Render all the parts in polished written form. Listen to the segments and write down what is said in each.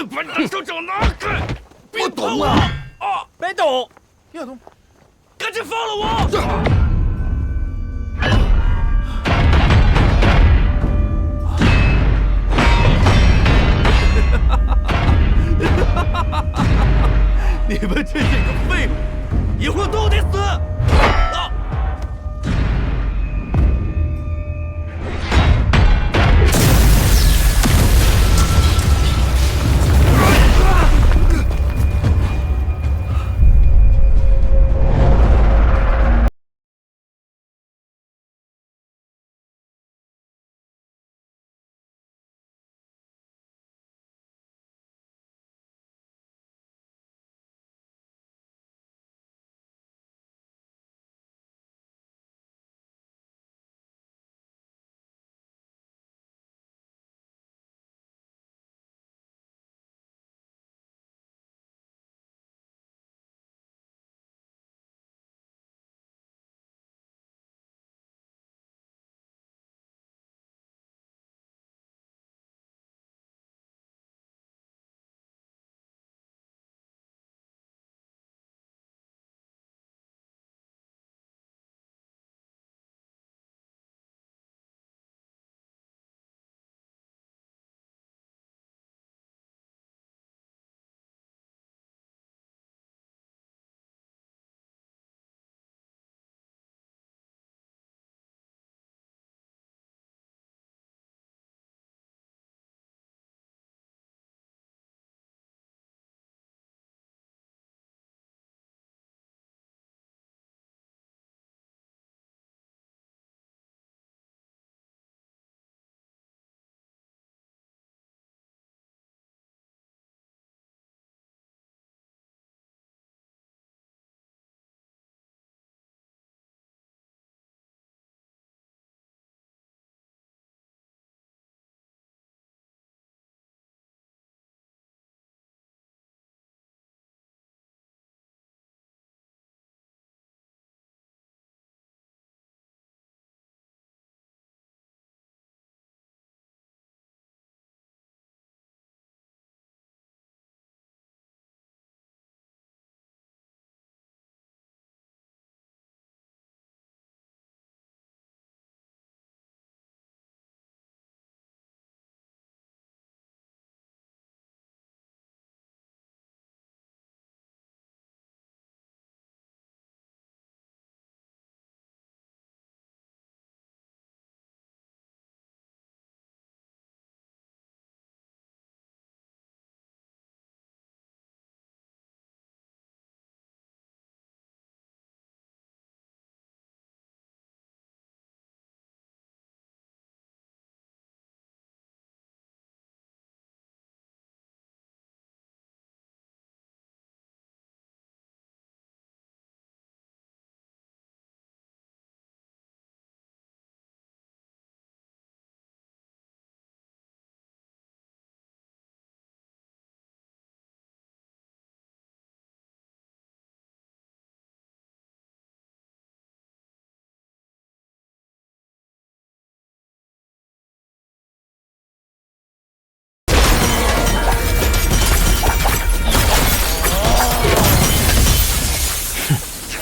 把你的手掌拿开！不懂啊！啊！别动！别动！赶紧放了我！你们这些个废物，以后都得死！啊！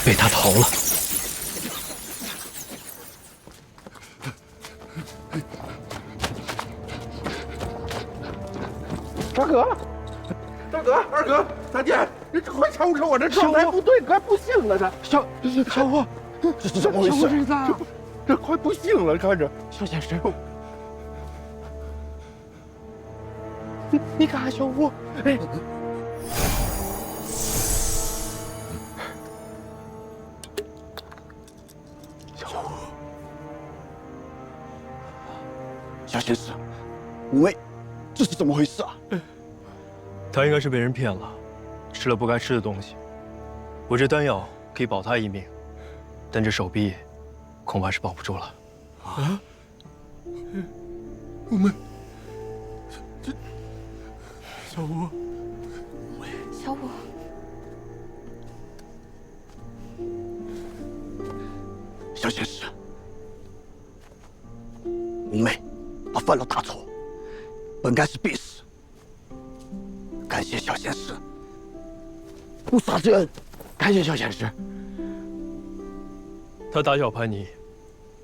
被他逃了。大哥，大哥，二哥，大姐，你快瞅瞅我这状态不对，快不行了，这小伙，这是怎么回事？这快不行了，看着。小先生，你看小伙，哎。小先生，五妹，这是怎么回事啊？他应该是被人骗了，吃了不该吃的东西。我这丹药可以保他一命，但这手臂恐怕是保不住了。啊？五妹，这小五，小五，小先生，五妹，他犯了大错，本该是必死。感谢小仙师。无啥之恩，感谢小仙师。他打小叛逆，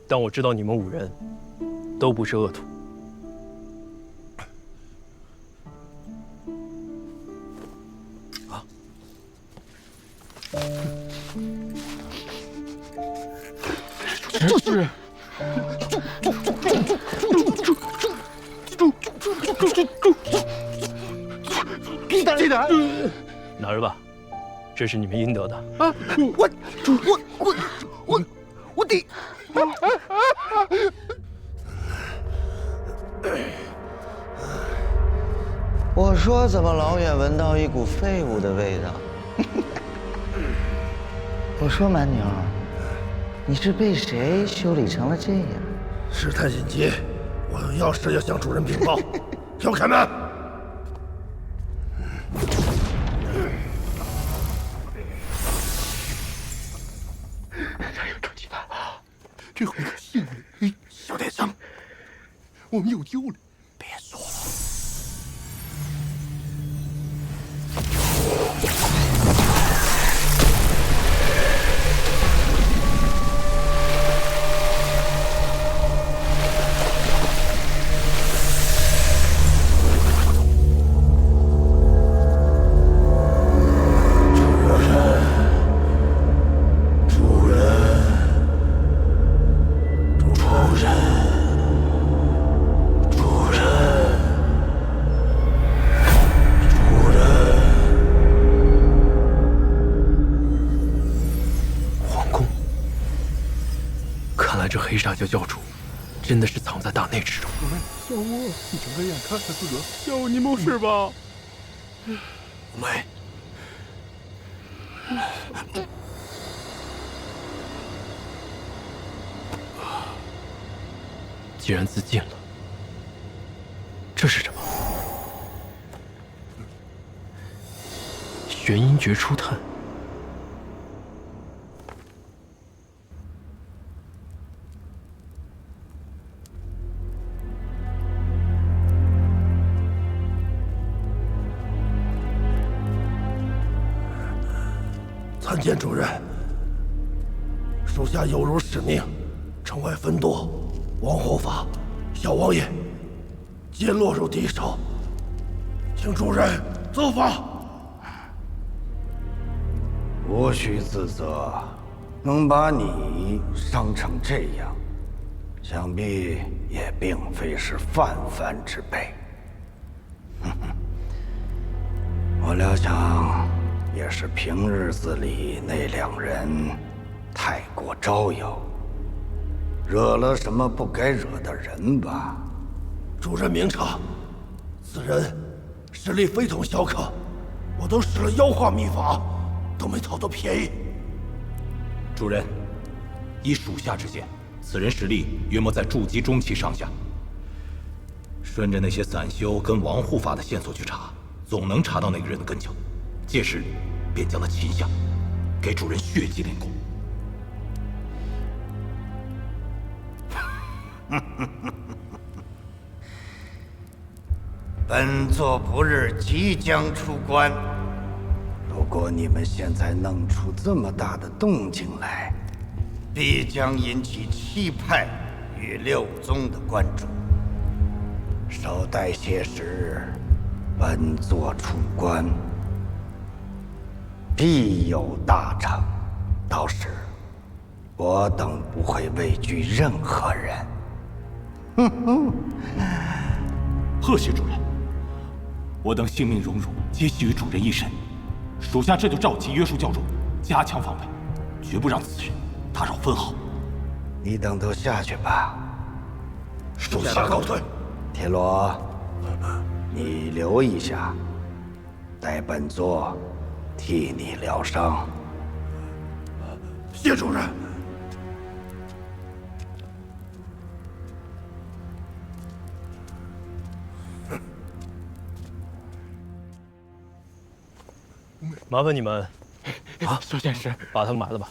但我知道你们5人都不是恶徒。这是。给他，拿着吧，这是你们应得的。啊！我的！我说怎么老远闻到一股废物的味道？我说蛮牛，你是被谁修理成了这样？事态紧急，我有事要向主人禀报，请开门。还有周奇谭，这回可幸了。小点声，我们有救了。别说了。这黑煞教教主真的是藏在大内之中。小吴，你睁开眼看看自个，小吴你没事吧？没。既然自尽了，这是什么？玄阴诀初探。参见主人，属下有如使命，城外分舵，王护法、小王爷皆落入敌手，请主人责罚。无需自责，能把你伤成这样，想必也并非是泛泛之辈。我料想。也是平日子里那2人太过招摇，惹了什么不该惹的人吧？主人明察，此人实力非同小可，我都使了妖化秘法，都没讨到便宜。主人，依属下之见，此人实力约莫在筑基中期上下。顺着那些散修跟王护法的线索去查，总能查到那个人的根脚。届时，便将他擒下，给主人血祭练功。本座不日即将出关，如果你们现在弄出这么大的动静来，必将引起7派与6宗的关注。稍待些时，本座出关。必有大成，到时我等不会畏惧任何人。贺谢主人，我等性命荣辱皆系于主人一身，属下这就召集约束教众，加强防备，绝不让此人打扰分毫。你等都下去吧。属下告退。铁罗，你留一下，待本座替你疗伤。谢主任。麻烦你们，小仙师，把他们埋了吧。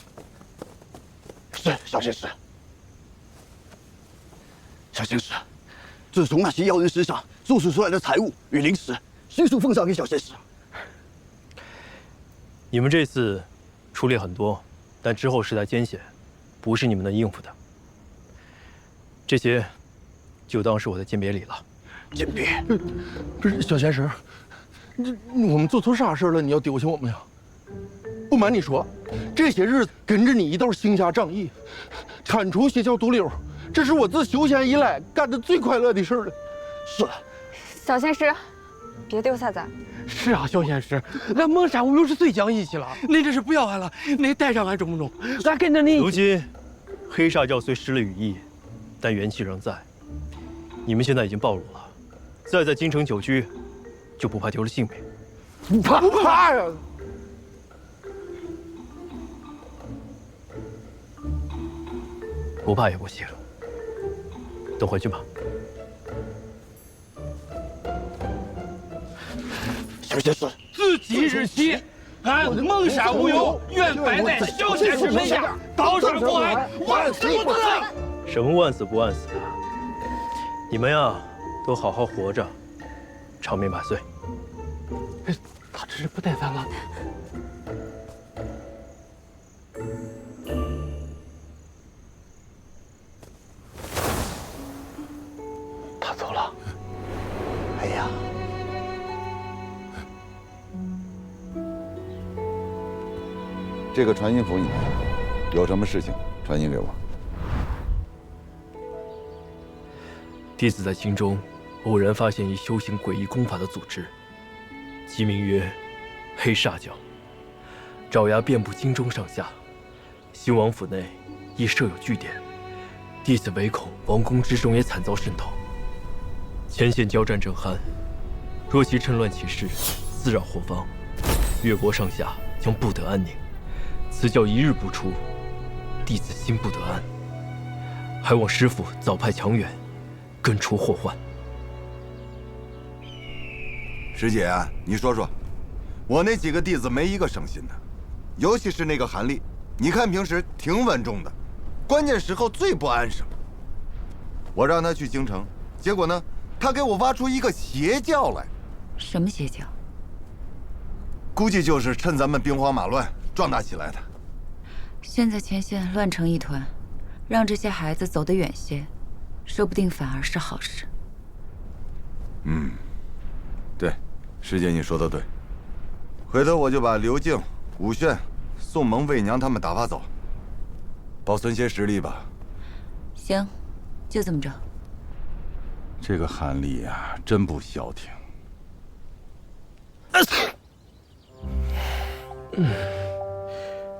是，小仙师。小仙师，自从那些妖人身上搜索出来的财物与灵石，迅速奉上给小仙师。你们这次出力很多，但之后实在艰险，不是你们能应付的。这些就当是我的鉴别礼了。鉴别？不是小仙师，我们做错啥事了？你要丢下我们呀？不瞒你说，这些日子跟着你一道行侠仗义，铲除邪教毒瘤，这是我自修仙以来干的最快乐的事了。是。小仙师，别丢下咱。是啊，小仙师，俺蒙山务又是最讲义气了，恁这是不要俺了，恁带上俺中不中？俺跟着你。如今，黑煞教虽失了羽翼，但元气仍在。你们现在已经暴露了，再在京城久居，就不怕丢了性命。不怕呀！不怕也不行，都回去吧。小仙师，自即日起，俺蒙山无忧愿拜在小仙师门下，高山不安，万死不辞。什么万死不万死的？你们呀，都好好活着，长命百岁。他这是不带咱了。他走了。哎呀，这个传音符你拿，有什么事情传音给我。弟子在京中偶然发现一修行诡异功法的组织，其名曰黑煞教，爪牙遍布京中上下。兴王府内亦设有据点，弟子唯恐王宫之中也惨遭渗透。前线交战正酣，若其趁乱起事，滋扰后方，越国上下将不得安宁。此教一日不出，弟子心不得安，还望师父早派强援，根除祸患。师姐啊，你说说，我那几个弟子没一个省心的，尤其是那个韩立，你看平时挺稳重的，关键时候最不安生。我让他去京城，结果呢，他给我挖出一个邪教来。什么邪教？估计就是趁咱们兵荒马乱壮大起来的。现在前线乱成一团，让这些孩子走得远些，说不定反而是好事。嗯，对，师姐你说的对。回头我就把刘静、武炫、宋萌、魏娘他们打发走，保存些实力吧。行，就这么着。这个韩立呀，真不消停。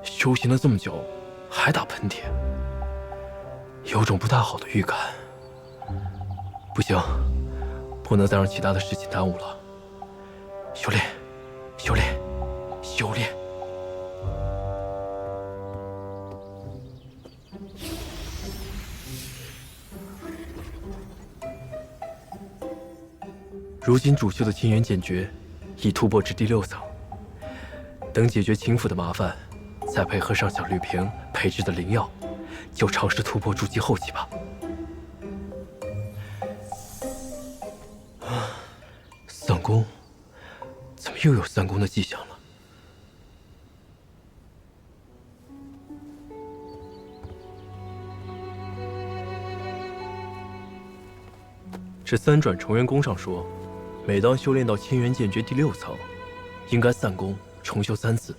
修行了这么久，还打喷嚏，有种不太好的预感。不行，不能再让其他的事情耽误了。修炼，修炼，修炼。如今主修的清源剑诀已突破至第6层，等解决秦府的麻烦，再配合上小绿瓶配制的灵药，就尝试突破筑基后期吧。散功，怎么又有散功的迹象了？这三转重元功上说，每当修炼到清源剑诀第6层，应该散功重修3次。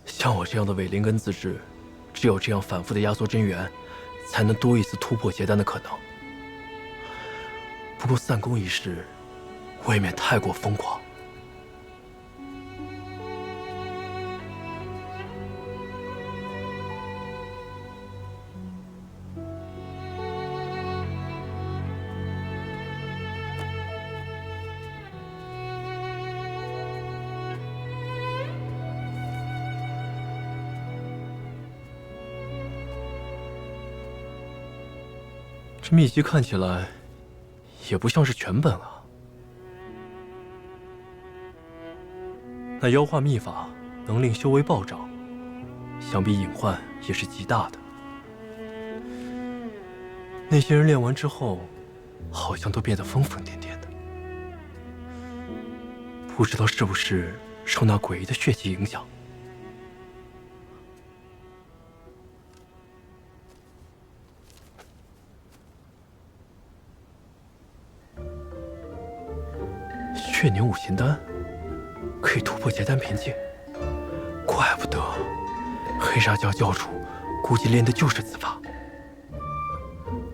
像我这样的伪灵根自制，只有这样反复的压缩真元，才能多一次突破结丹的可能。不过散功一事，未免太过疯狂。这秘籍看起来也不像是全本啊。那妖化秘法能令修为暴涨，想必隐患也是极大的。那些人练完之后，好像都变得疯疯癫癫的。不知道是不是受那诡异的血气影响。血凝五行丹可以突破结丹边界，怪不得黑煞教教主估计练的就是此法。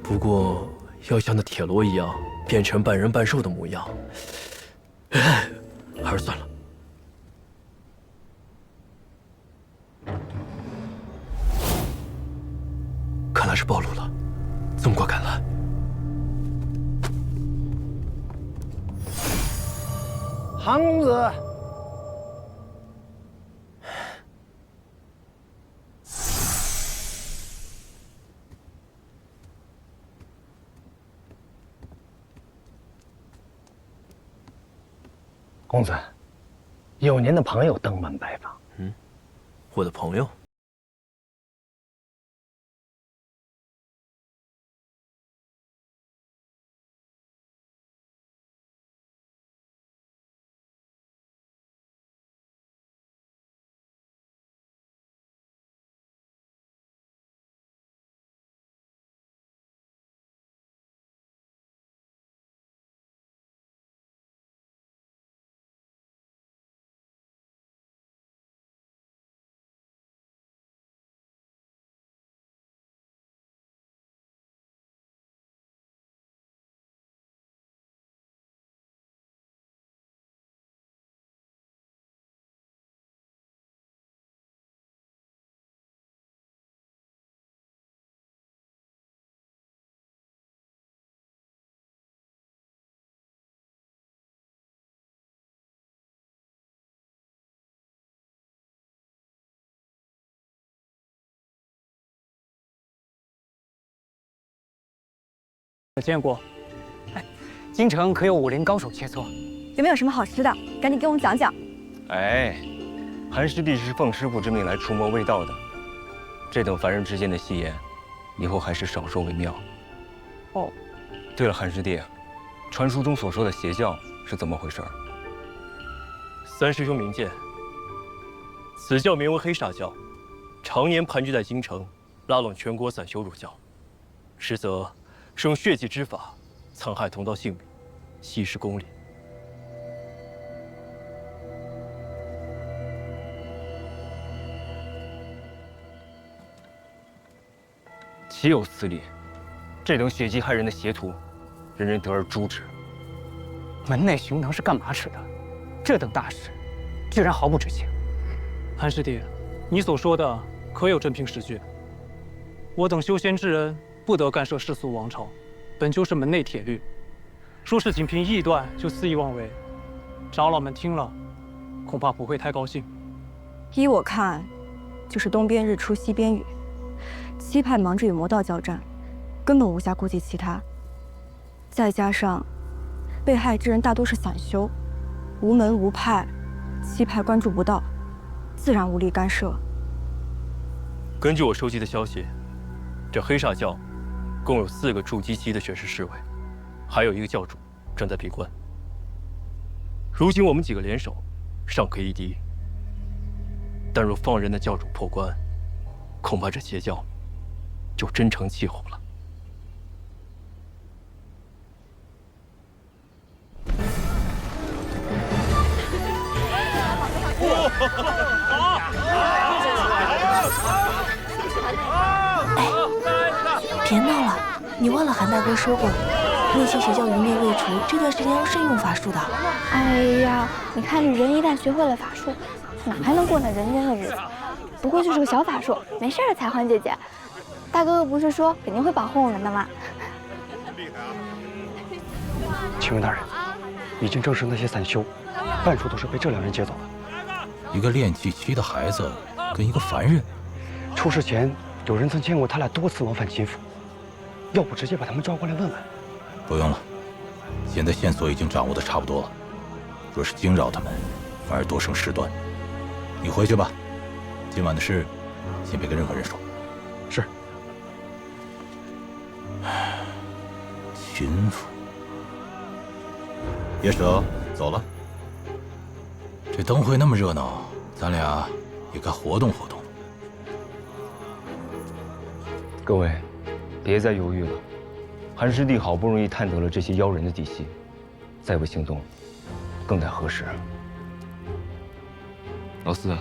不过要像那铁罗一样变成半人半兽的模样，还是算了。看来是暴露了，这么快赶来。韩公子，公子，有您的朋友登门拜访。我的朋友。我见过。哎，京城可有武林高手切磋？有没有什么好吃的？赶紧给我们讲讲。哎，韩师弟是奉师傅之命来除魔卫道的，这等凡人之间的戏言，以后还是少说为妙。哦，对了，韩师弟，传书中所说的邪教是怎么回事？三师兄明鉴，此教名为黑煞教，常年盘踞在京城，拉拢全国散修入教，实则是用血祭之法残害同道性命，稀释公理。岂有此理！这等血祭害人的邪徒，人人得而诛之。门内熊囊是干嘛使的？这等大事，居然毫不知情。韩师弟，你所说的可有真凭实据？我等修仙之人不得干涉世俗王朝，本就是门内铁律。说是仅凭臆断就肆意妄为，长老们听了，恐怕不会太高兴。依我看，就是东边日出西边雨，七派忙着与魔道交战，根本无暇顾及其他。再加上被害之人大多是散修，无门无派，七派关注不到，自然无力干涉。根据我收集的消息，这黑煞教共有4个筑基期的学士侍卫，还有1个教主正在闭关。如今我们几个联手，尚可一敌。但若放任那教主破关，恐怕这邪教就真成气候了。别闹了，你忘了韩大哥说过，那些邪教余孽未除，这段时间要慎用法术的。哎呀，你看这人一旦学会了法术，哪还能过那人间的日子？不过就是个小法术，没事的，彩环姐姐。大哥哥不是说肯定会保护我们的吗？请问大人，已经证实那些散修，半数都是被这2人接走的。一个炼气期的孩子跟一个凡人，出事前有人曾见过他俩多次往返秦府，要不直接把他们抓过来问问？不用了，现在线索已经掌握的差不多了。若是惊扰他们，反而多生事端。你回去吧，今晚的事先别跟任何人说。是。秦府，叶舍走了。这灯会那么热闹，咱俩也该活动活动。各位，别再犹豫了。韩师弟好不容易探得了这些妖人的底细，再不行动，更待何时？老四，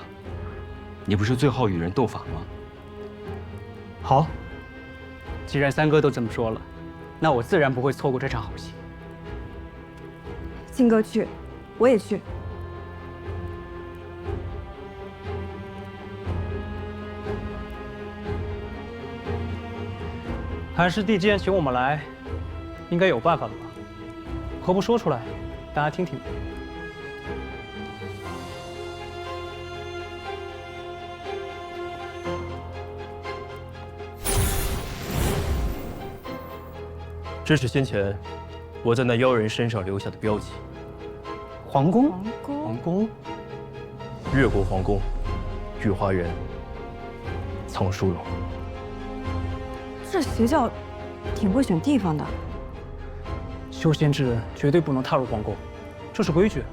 你不是最好与人斗法吗？好，既然三哥都这么说了，那我自然不会错过这场好戏。靖哥去，我也去。韩师弟既然请我们来，应该有办法了吧？何不说出来，大家听听？这是先前我在那妖人身上留下的标记。皇宫，皇宫，越国皇宫，御花园，藏书楼。这邪教挺会选地方的。修仙之人绝对不能踏入皇宫，这是规矩。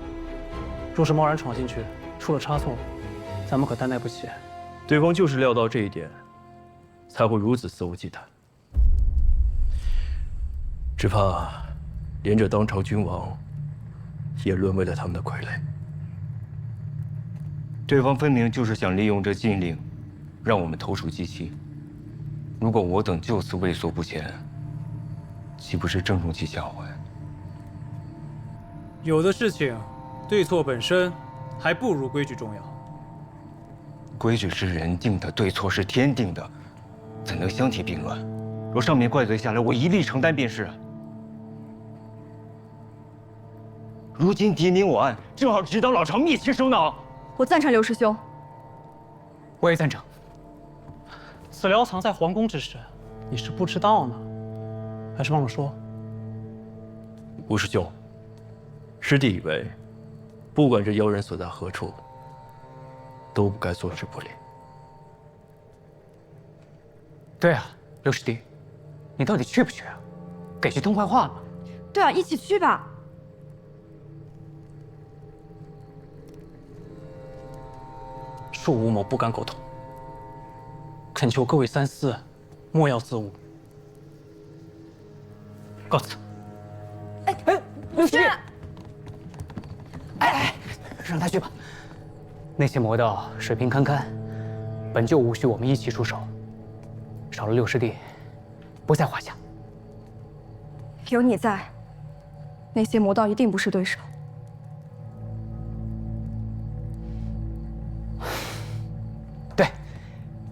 若是贸然闯进去，出了差错，咱们可担待不起。对方就是料到这一点，才会如此肆无忌惮。只怕连这当朝君王也沦为了他们的傀儡。对方分明就是想利用这禁令，让我们投鼠忌器。如果我等就此畏缩不前，岂不是正中其下怀？有的事情，对错本身还不如规矩重要。规矩是人定的，对错是天定的，怎能相提并论？若上面怪罪下来，我一力承担便是。如今敌明我暗，正好指导老巢灭其首脑。我赞成刘师兄。我也赞成。此寮藏在皇宫之事，你是不知道呢，还是忘了说？吴师兄，师弟以为，不管这妖人所在何处，都不该坐视不理。对啊，刘师弟，你到底去不去啊？给句痛快话嘛。对啊，一起去吧。恕吴某不敢苟同，恳求各位三思，莫要自误。告辞。刘师弟，让他去吧。那些魔道水平堪堪，本就无需我们一起出手，少了六师弟，不在话下。有你在，那些魔道一定不是对手。对，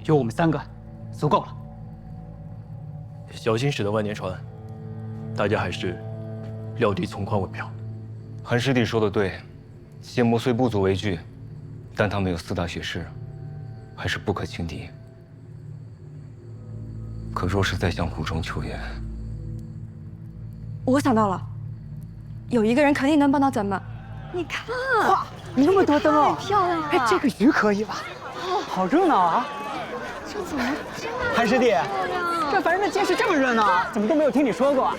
有我们三个，足够了。小心驶得万年船，大家还是料敌从宽为妙。韩师弟说的对，邪魔虽不足为惧，但他们有四大血誓，还是不可轻敌。可若是再向苦中求援，我想到了，有一个人肯定能帮到咱们。你看，哇，那么多灯哦，太漂亮了！哎，这个鱼可以吧？好热闹啊！这怎么这么韩师弟，这凡人的街市这么热闹，怎么都没有听你说过啊？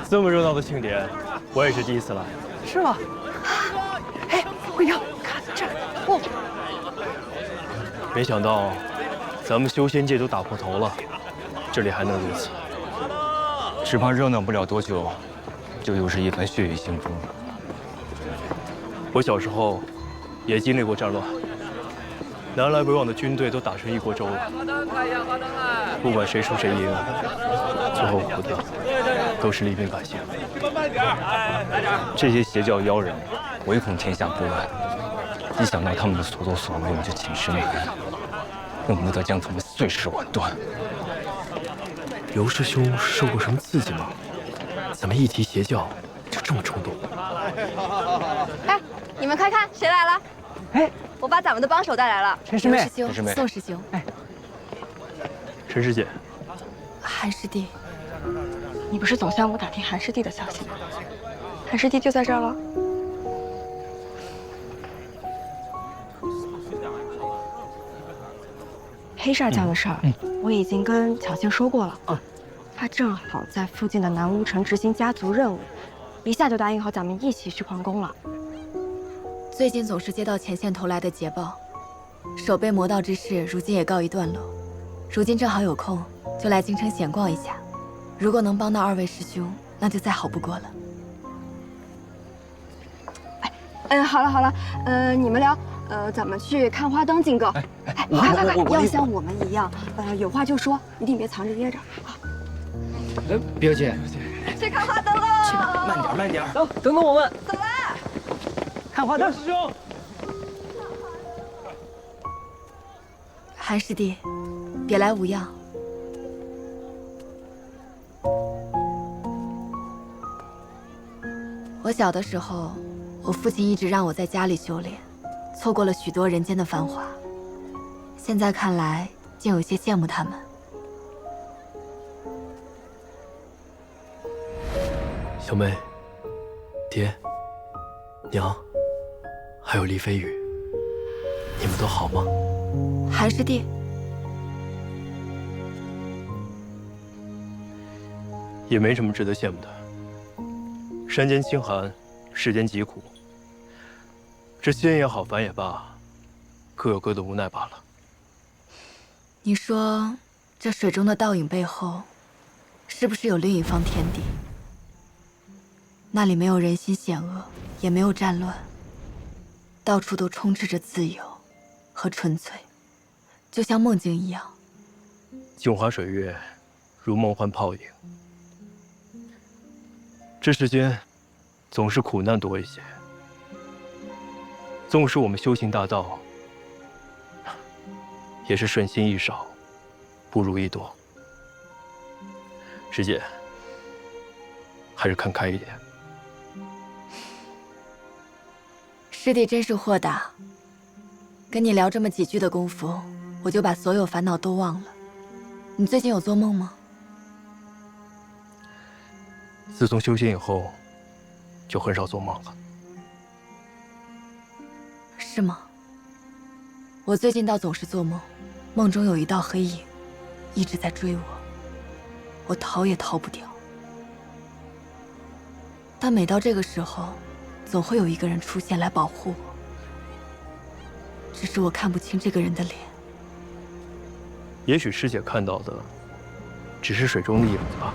这么热闹的庆典，我也是第一次来。是吗？哎，慧瑶，看这，哦，没想到，咱们修仙界都打破头了，这里还能如此。只怕热闹不了多久，就又是一番血雨腥风。我小时候也经历过战乱，南来北往的军队都打成一锅粥了。不管谁输谁赢，最后活的都是黎民百姓。这些邪教妖人，唯恐天下不乱，一想到他们的所作所为，我就寝食难安，恨不得将他们碎尸万段。刘师兄受过什么刺激吗？怎么一提邪教就这么冲动？哎，你们快看，谁来了？哎，我把咱们的帮手带来了。陈师妹，陈师妹，宋师兄。哎，陈师姐，韩师弟，你不是总向我打听韩师弟的消息吗？韩师弟就在这儿了。黑煞教的事儿，我已经跟巧星说过了。他正好在附近的南乌城执行家族任务，一下就答应好咱们一起去皇宫了。最近总是接到前线投来的捷报，守备魔道之事如今也告一段落。如今正好有空，就来京城闲逛一下。如果能帮到二位师兄，那就再好不过了。好了，你们聊，咱们去看花灯，金哥。快，要像我们一样，有话就说，一定别藏着掖着。别急，去看花灯喽！去吧，慢点。等我们。走了。看花灯，师兄。韩师弟，别来无恙。我小的时候，我父亲一直让我在家里修炼，错过了许多人间的繁华。现在看来，竟有些羡慕他们。小妹、爹、娘，还有厉飞羽，你们都好吗？韩师弟，也没什么值得羡慕的。山间清寒，世间疾苦。这仙也好，凡也罢，各有各的无奈罢了。你说，这水中的倒影背后，是不是有另一方天地？那里没有人心险恶，也没有战乱，到处都充斥着自由和纯粹，就像梦境一样。镜花水月，如梦幻泡影。这世间，总是苦难多一些。纵使我们修行大道，也是顺心易少，不如意多。师姐，还是看开一点。师弟真是豁达，跟你聊这么几句的功夫，我就把所有烦恼都忘了。你最近有做梦吗？自从修仙以后，就很少做梦了。是吗？我最近倒总是做梦，梦中有一道黑影，一直在追我，我逃也逃不掉。但每到这个时候，总会有一个人出现来保护我，只是我看不清这个人的脸。也许师姐看到的，只是水中的影子吧。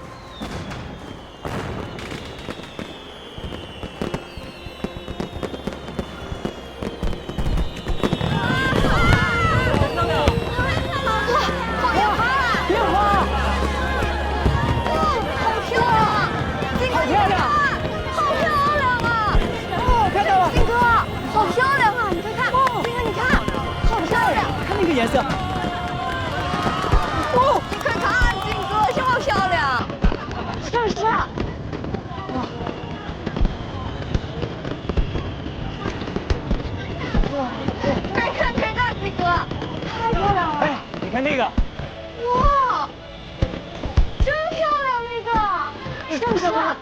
颜色。哦，你快看，金哥，这么漂亮！是。快看这个，金哥，太漂亮了！哎，你看那个。哇，真漂亮那个！是不是？哇！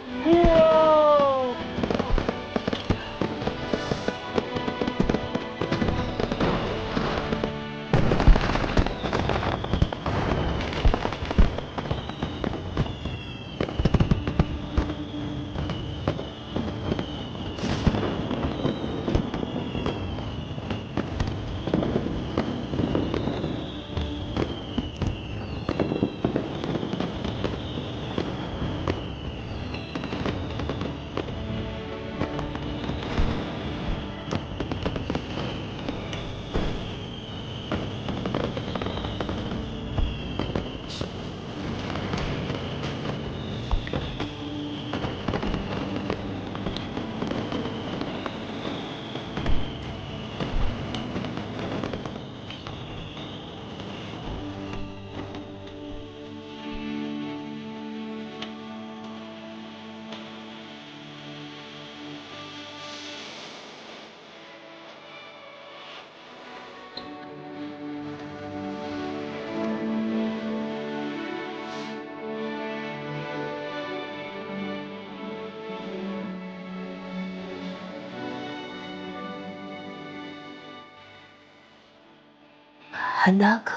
韩大哥，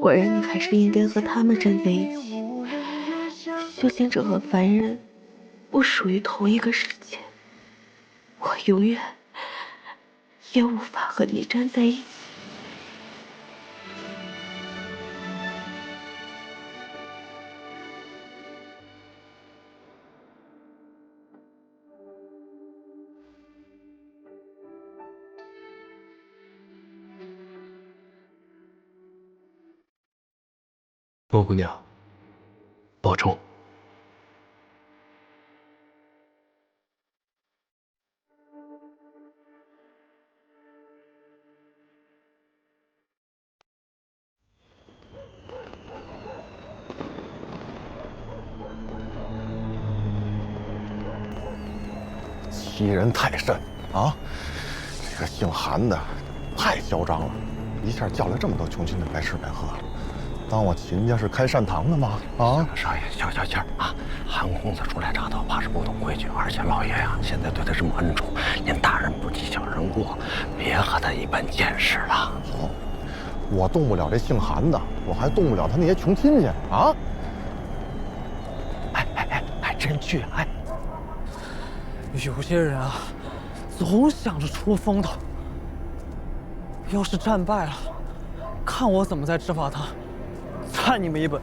果然你还是应该和他们站在一起。修行者和凡人不属于同一个世界，我永远也无法和你站在一起。莫姑娘，保重。欺人太甚啊！这个姓韩的太嚣张了，一下叫来这么多穷亲的白吃白喝了。当我秦家是开善堂的吗？啊，少爷，消消气儿啊！韩公子初来乍到，怕是不懂规矩，而且老爷呀，现在对他这么恩宠，您大人不计小人过，别和他一般见识了。我动不了这姓韩的，我还动不了他那些穷亲戚啊！还真去哎！有些人啊，总想着出风头。要是战败了，看我怎么再执法他，参你们一本。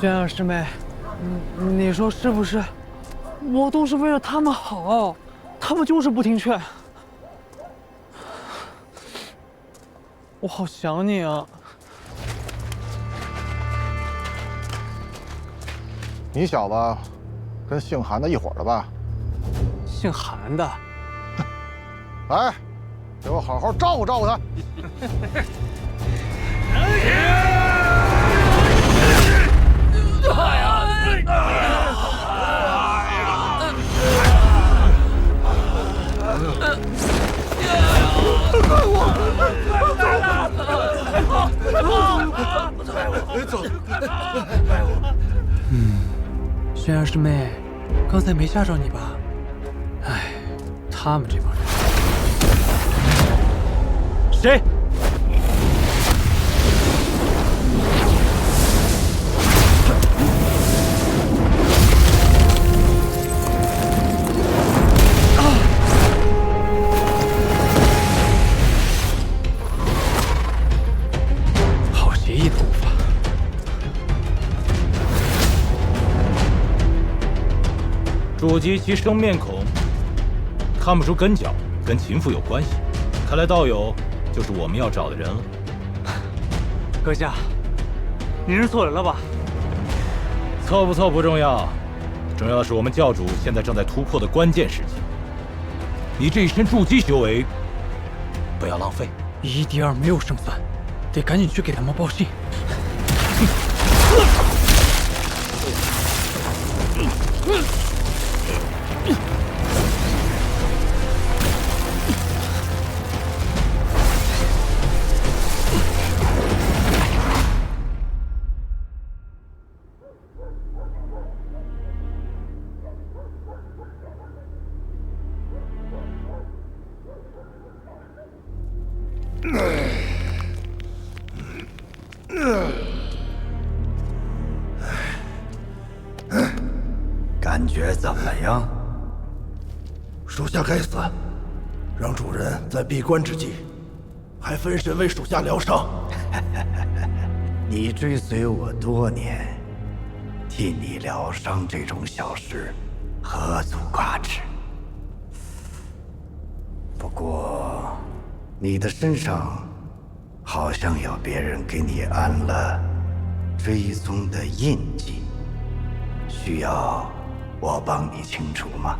轩儿师妹，你说是不是？我都是为了他们好，他们就是不听劝。我好想你啊！你小子跟姓韩的一伙的吧？姓韩的，来，给我好好照顾照顾他。轩儿师妹，刚才没吓着你吧？哎，他们这帮人，谁？好协议的步伐。主及其生面孔，看不出根脚，跟秦府有关系。看来道友就是我们要找的人了。阁下，您认错人了吧？错不错不重要，重要的是我们教主现在正在突破的关键时期。你这一身筑基修为，不要浪费。1D2没有胜算，得赶紧去给他们报信。感觉怎么样？属下该死，让主人在闭关之际，还分神为属下疗伤。你追随我多年，替你疗伤这种小事，何足挂齿。不过，你的身上好像有别人给你安了追踪的印记，需要我帮你清除吗？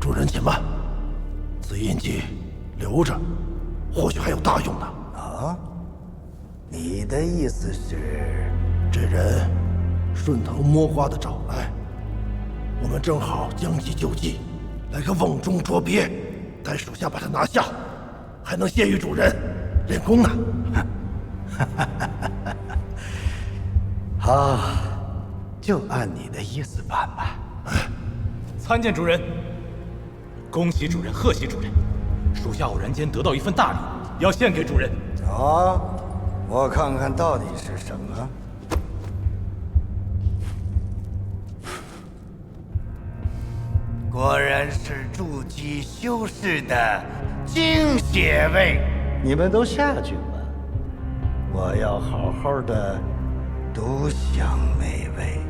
主人且慢，此印记留着，或许还有大用呢。啊？你的意思是，这人顺藤摸瓜的找来，我们正好将计就计，来个瓮中捉鳖，待属下把他拿下，还能谢于主人练功呢。好，就按你的意思办吧。参见主人，恭喜主人，贺喜主人，属下偶然间得到一份大礼，要献给主人。走，我看看到底是什么。果然是筑基修士的精血味。你们都下去吧，我要好好的独享美味。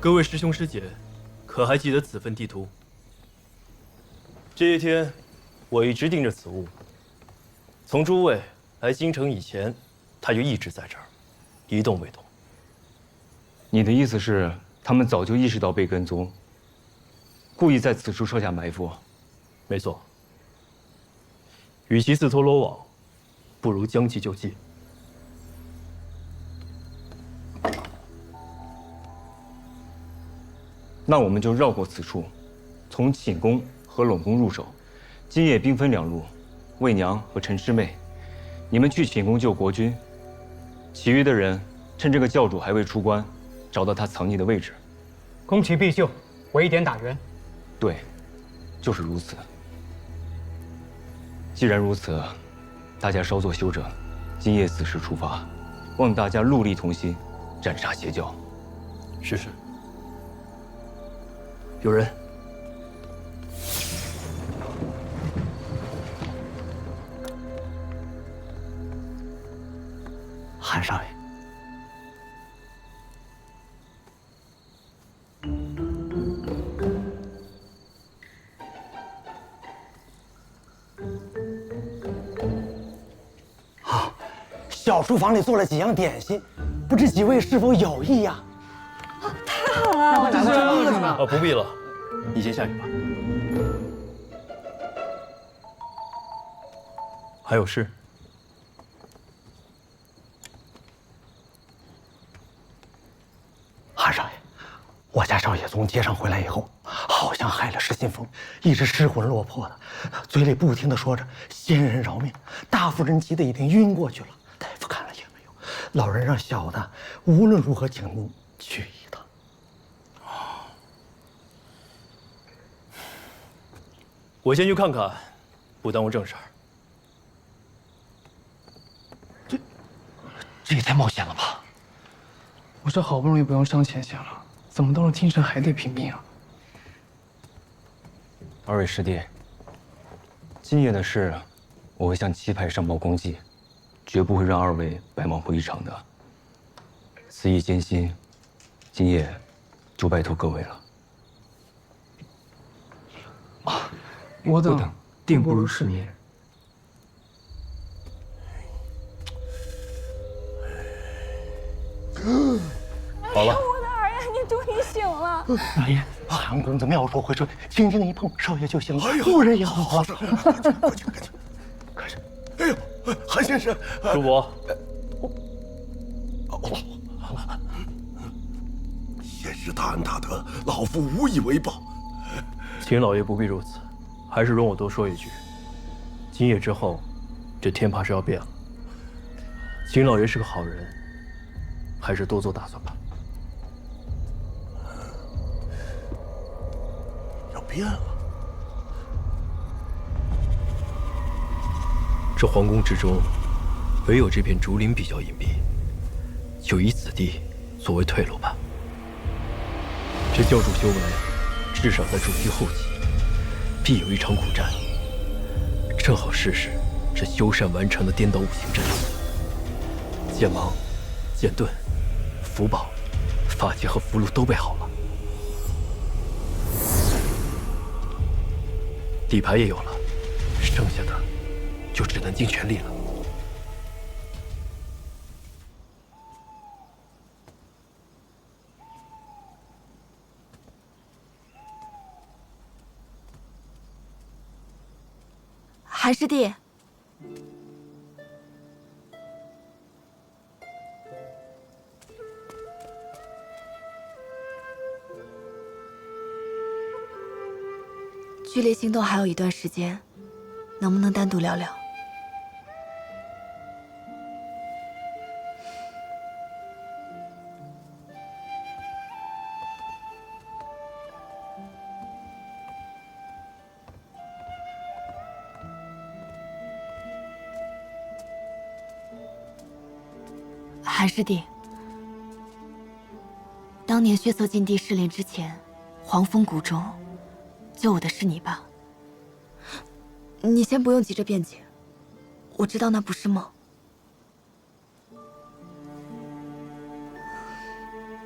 各位师兄师姐，可还记得此份地图？这些天，我一直盯着此物。从诸位来京城以前，它就一直在这儿，一动未动。你的意思是，他们早就意识到被跟踪，故意在此处设下埋伏？没错。与其自投罗网，不如将计就计。那我们就绕过此处，从寝宫和冷宫入手。今夜兵分两路，魏娘和陈师妹，你们去寝宫救国君，其余的人趁这个教主还未出关，找到他藏匿的位置。攻其必救，围点打援。对，就是如此。既然如此，大家稍作休整，今夜此时出发，望大家戮力同心，斩杀邪教。是。有人。韩少爷，小书房里做了几样点心，不知几位是否有意呀？太好了！这是饿着呢。不必了，你先下去吧。还有事？韩少爷，我家少爷从街上回来以后，好像害了失心疯，一直失魂落魄的，嘴里不停的说着“仙人饶命”，大夫人急得已经晕过去了。大夫看了也没用，老人让小的无论如何请您去一趟。我先去看看，不耽误正事儿。这也太冒险了吧！我这好不容易不用上前线了，怎么到了京城还得拼命啊？二位师弟，今夜的事，我会向七派上报公祭，绝不会让二位白忙活一场的。此役艰辛，今夜就拜托各位了。我等定不辱使命。好了，我的儿呀，你终于醒了！老爷，韩公子妙手回春，轻轻一碰，少爷就醒了，夫人也好了。快去！哎呦，韩先生，叔伯，先是大恩大德，老夫无以为报。秦老爷不必如此，还是容我多说一句：今夜之后，这天怕是要变了。秦老爷是个好人，还是多做打算吧。要变了？这皇宫之中，唯有这片竹林比较隐蔽，就以此地作为退路吧。这教主修为，至少在筑基后期，必有一场苦战。正好试试这修缮完成的颠倒五行阵，剑芒、剑盾、符宝、法器和符箓都备好了，底牌也有了，剩下的就只能尽全力了。韩师弟，距离心动还有一段时间，能不能单独聊聊？韩师弟，当年血色禁地试炼之前，黄风谷中救我的是你吧？你先不用急着辩解，我知道那不是梦。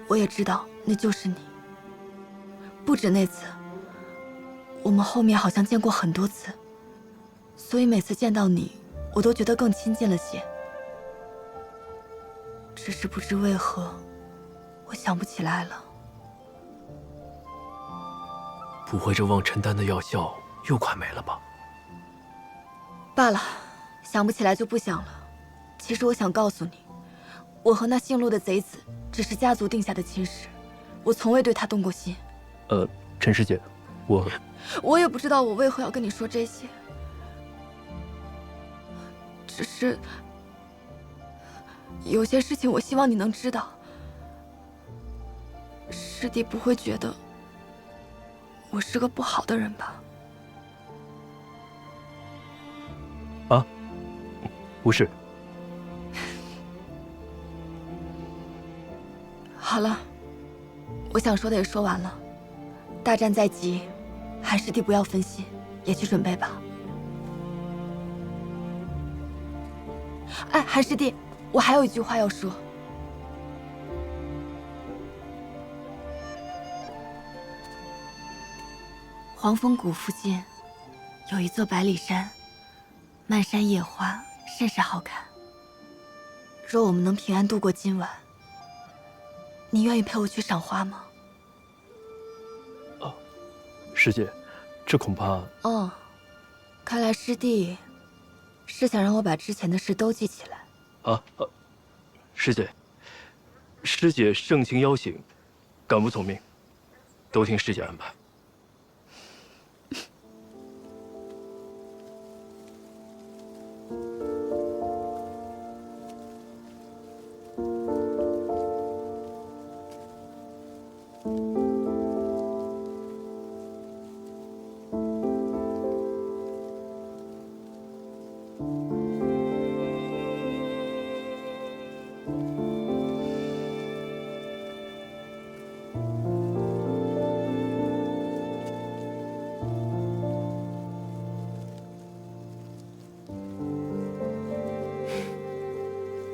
我也知道那就是你。不止那次，我们后面好像见过很多次，所以每次见到你，我都觉得更亲近了些。只是不知为何，我想不起来了。不会这望尘丹的药效又快没了吧？罢了，想不起来就不想了。其实我想告诉你，我和那姓陆的贼子只是家族定下的亲事，我从未对他动过心。陈师姐，我也不知道我为何要跟你说这些，只是有些事情我希望你能知道。师弟不会觉得我是个不好的人吧？啊，不是。好了，我想说的也说完了。大战在即，韩师弟不要分心，也去准备吧。哎，韩师弟，我还有一句话要说。黄风谷附近有一座百里山，漫山野花，甚是好看。若我们能平安度过今晚，你愿意陪我去赏花吗？师姐，这恐怕……哦，看来师弟是想让我把之前的事都记起来。师姐，师姐盛情邀请，敢不从命？都听师姐安排。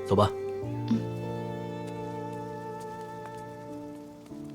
走吧。